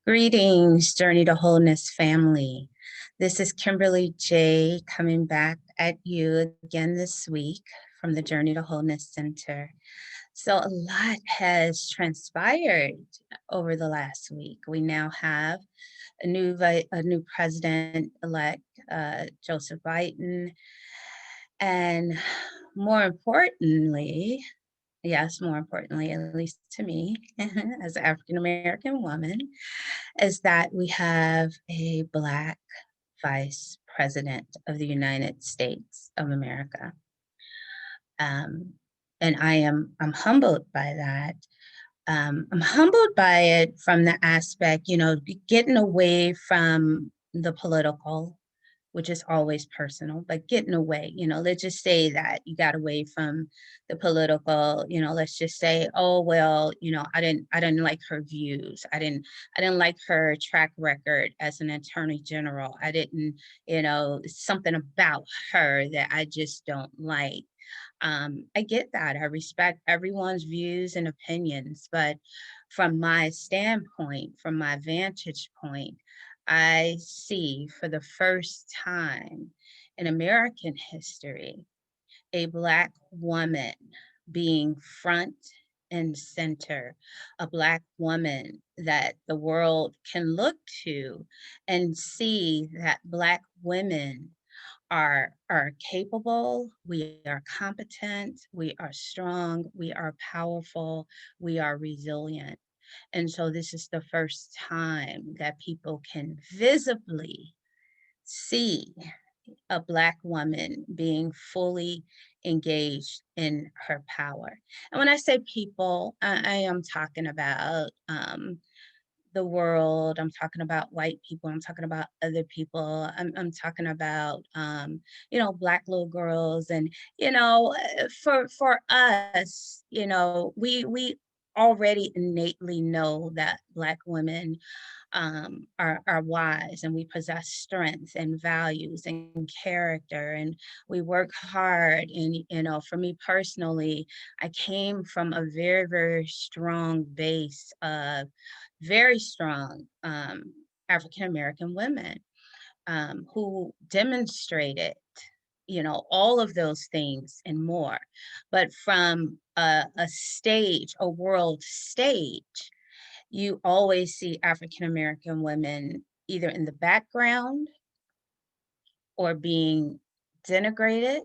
Greetings, Journey to Wholeness family. This is Kimberly J coming back at you again this week from the Journey to Wholeness Center. So, a lot has transpired over the last week. We now have a new president-elect, Joseph Biden, and more importantly, yes, more importantly, at least to me, as an African American woman, is that we have a Black Vice President of the United States of America. Um, and I'm humbled by that. I'm humbled by it from the aspect, getting away from the political, which is always personal, but getting away, let's just say that you got away from the political, let's just say, oh, well, I didn't like her views. I didn't like her track record as an attorney general. I didn't, something about her that I just don't like. I get that. I respect everyone's views and opinions, but from my standpoint, from my vantage point, I see for the first time in American history a Black woman being front and center, a Black woman that the world can look to and see that Black women are capable, we are competent, we are strong, we are powerful, we are resilient. And so this is the first time that people can visibly see a Black woman being fully engaged in her power. And when I say people, I am talking about the world. I'm talking about white people. I'm talking about other people. I'm talking about, Black little girls. And, for us, we already innately know that Black women are wise, and we possess strength and values and character, and we work hard. And for me personally, I came from a very, very strong base of very strong African American women who demonstrated all of those things and more, but from a stage, a world stage, you always see African American women either in the background or being denigrated.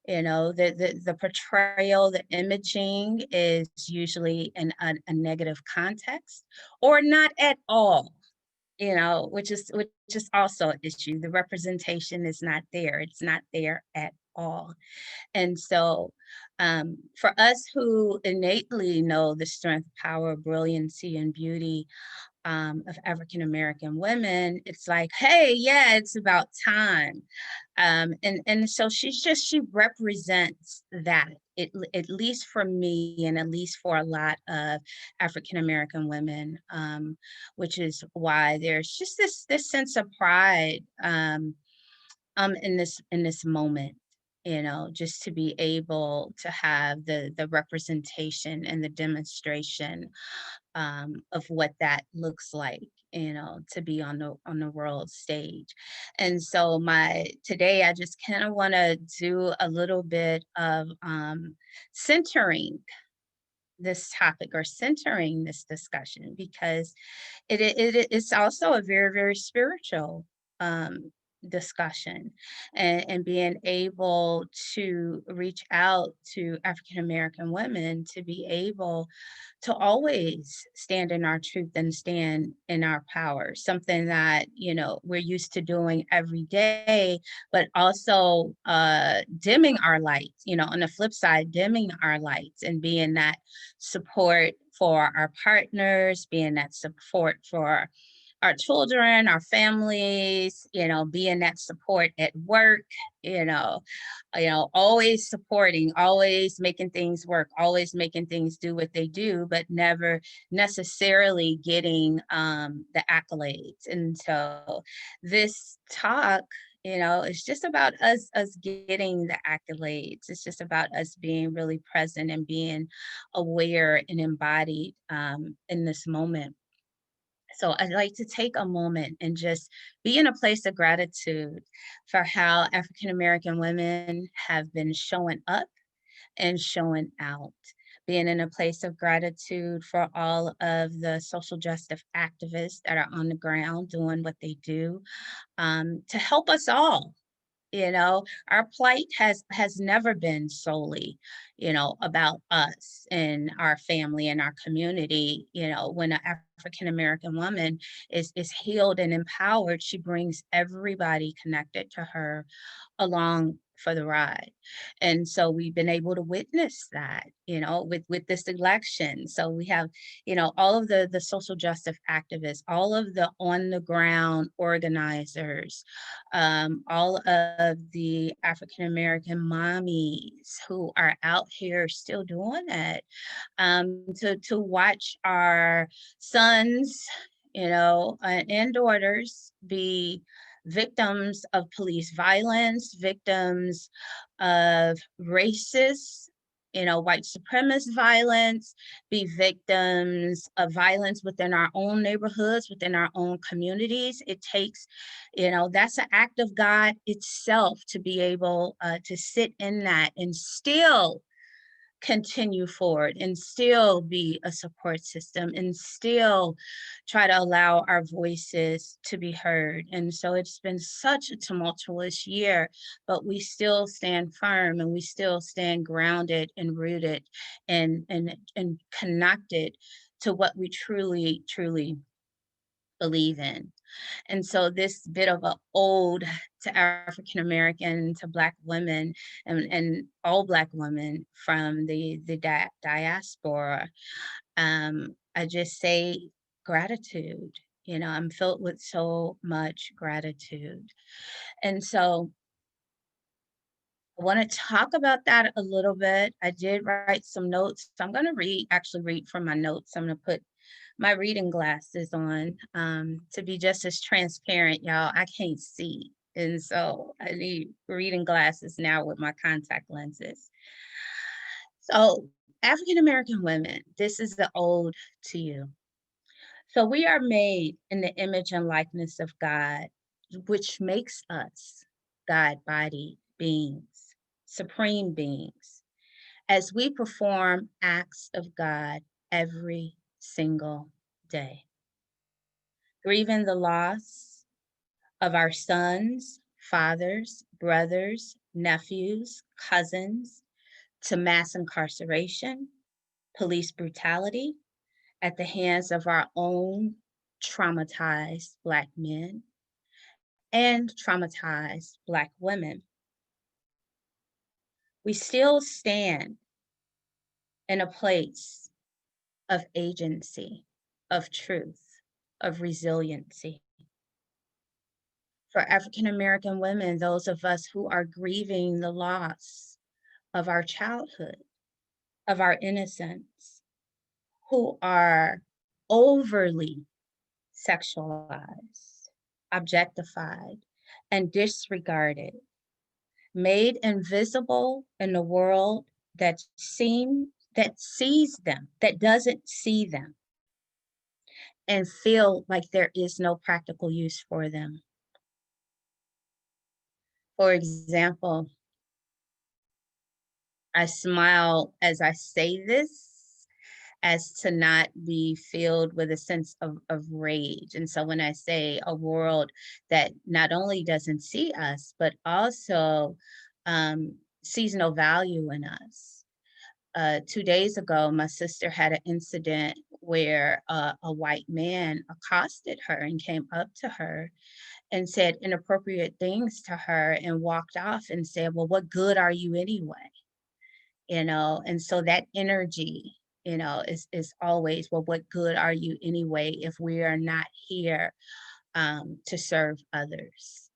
The portrayal, the imaging is usually in a negative context or not at all, which is also an issue. The representation is not there. It's not there at all. And so, for us who innately know the strength, power, brilliancy, and beauty of African American women, it's like, hey, yeah, it's about time. And so she represents that, at least for me, and at least for a lot of African American women, which is why there's just this sense of pride in this moment, just to be able to have the representation and the demonstration of what that looks like, to be on the world stage. And so my today I just kind of want to do a little bit of centering this topic, or centering this discussion, because it's also a very, very spiritual um, discussion, and being able to reach out to African American women to be able to always stand in our truth and stand in our power, something that we're used to doing every day, but also dimming our lights, on the flip side, dimming our lights and being that support for our partners, being that support for our children, our families, being that support at work, always supporting, always making things work, always making things do what they do, but never necessarily getting the accolades. And so this talk, it's just about us getting the accolades. It's just about us being really present and being aware and embodied in this moment. So I'd like to take a moment and just be in a place of gratitude for how African American women have been showing up and showing out. Being in a place of gratitude for all of the social justice activists that are on the ground doing what they do, to help us all. Our plight has never been solely, about us and our family and our community. When an African American woman is healed and empowered, she brings everybody connected to her along for the ride. And so we've been able to witness that, with this election. So we have, all of the social justice activists, all of the on the ground organizers, all of the African American mommies who are out here still doing it, to watch our sons, and daughters be victims of police violence, victims of racist, white supremacist violence, be victims of violence within our own neighborhoods, within our own communities. It takes, that's an act of God itself to be able to sit in that and still continue forward and still be a support system and still try to allow our voices to be heard. And so it's been such a tumultuous year, but we still stand firm and we still stand grounded and rooted and connected to what we truly, truly believe in. And so this bit of a ode to African American, to Black women, and all Black women from the diaspora. I just say gratitude. I'm filled with so much gratitude. And so I want to talk about that a little bit. I did write some notes. So I'm going to actually read from my notes. I'm going to put my reading glasses on, to be just as transparent, y'all. I can't see. And so I need reading glasses now with my contact lenses. So, African American women, this is the ode to you. So, we are made in the image and likeness of God, which makes us God body beings, supreme beings, as we perform acts of God every single day, grieving the loss of our sons, fathers, brothers, nephews, cousins, to mass incarceration, police brutality at the hands of our own traumatized Black men and traumatized Black women. We still stand in a place of agency, of truth, of resiliency. For African American women, those of us who are grieving the loss of our childhood, of our innocence, who are overly sexualized, objectified, and disregarded, made invisible in a world that sees them, that doesn't see them, and feel like there is no practical use for them. For example, I smile as I say this, as to not be filled with a sense of rage. And so when I say a world that not only doesn't see us, but also sees no value in us. 2 days ago, my sister had an incident where a white man accosted her and came up to her and said inappropriate things to her and walked off and said, well, what good are you anyway? And so that energy, is always, well, what good are you anyway if we are not here to serve others?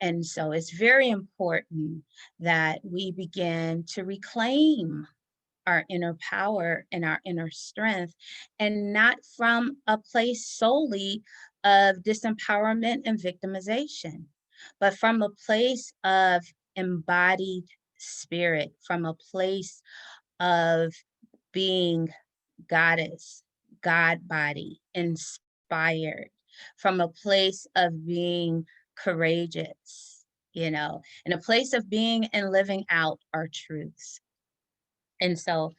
And so it's very important that we begin to reclaim our inner power and our inner strength, and not from a place solely of disempowerment and victimization, but from a place of embodied spirit, from a place of being goddess, God body in inspired, from a place of being courageous, in a place of being and living out our truths. And so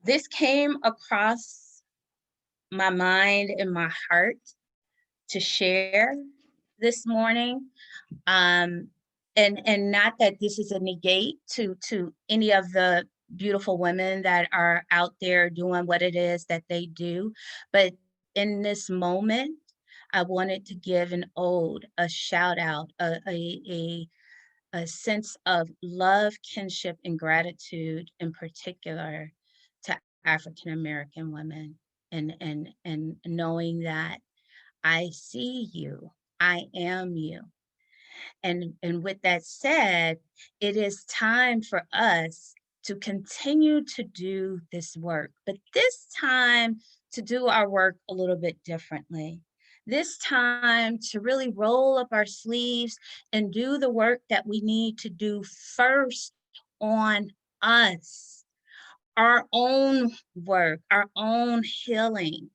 this came across my mind and my heart to share this morning. Um, and not that this is a negate to any of the beautiful women that are out there doing what it is that they do, but in this moment, I wanted to give an ode, a shout out, a sense of love, kinship, and gratitude in particular to African American women, and knowing that I see you, I am you. And with that said, it is time for us to continue to do this work, but this time to do our work a little bit differently. This time to really roll up our sleeves and do the work that we need to do first on us, our own work, our own healing.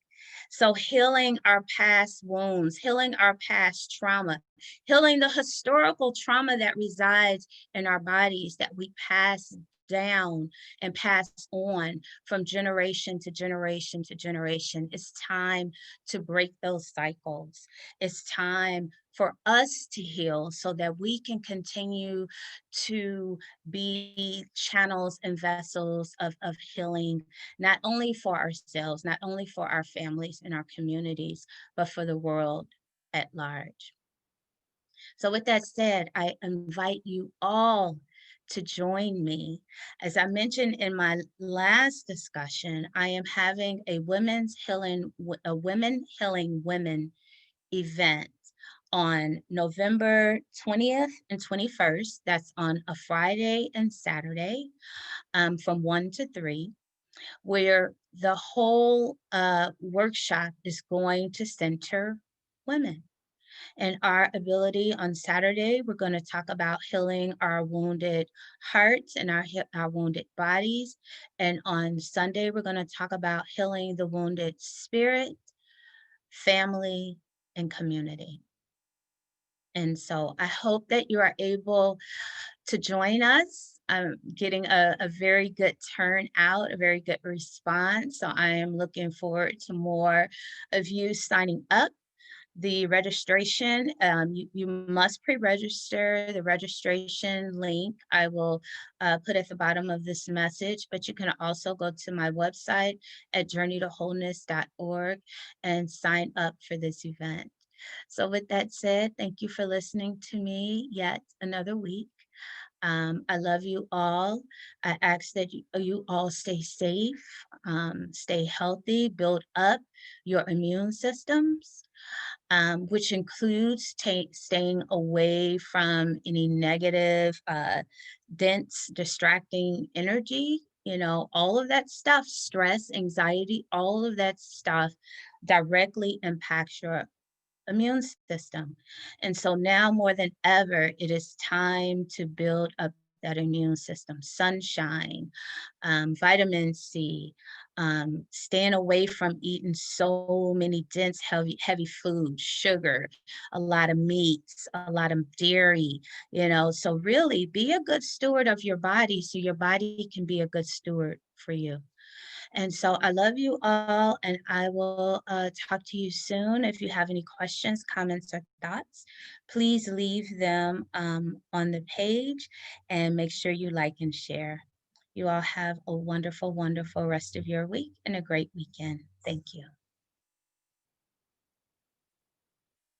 So healing our past wounds, healing our past trauma, healing the historical trauma that resides in our bodies that we pass down and pass on from generation to generation to generation. It's time to break those cycles. It's time for us to heal so that we can continue to be channels and vessels of healing, not only for ourselves, not only for our families and our communities, but for the world at large. So with that said, I invite you all to join me. As I mentioned in my last discussion, I am having a Women Healing Women event on November 20th and 21st. That's on a Friday and Saturday, from 1 to 3, where the whole workshop is going to center women and our ability. On Saturday, we're going to talk about healing our wounded hearts and our wounded bodies. And on Sunday, we're going to talk about healing the wounded spirit, family, and community. And so I hope that you are able to join us. I'm getting a very good turnout, a very good response. So I am looking forward to more of you signing up. The registration, you must pre-register. The registration link I will put at the bottom of this message, but you can also go to my website at journeytowholeness.org and sign up for this event. So with that said, thank you for listening to me yet another week. I love you all. I ask that you all stay safe, stay healthy, build up your immune systems, which includes staying away from any negative, dense, distracting energy. All of that stuff, stress, anxiety, all of that stuff directly impacts your immune system. And so now more than ever, it is time to build up that immune system. Sunshine, vitamin C, staying away from eating so many dense, heavy foods, sugar, a lot of meats, a lot of dairy, So really be a good steward of your body so your body can be a good steward for you. And so I love you all, and I will talk to you soon. If you have any questions, comments, or thoughts, please leave them on the page and make sure you like and share. You all have a wonderful, wonderful rest of your week and a great weekend. Thank you.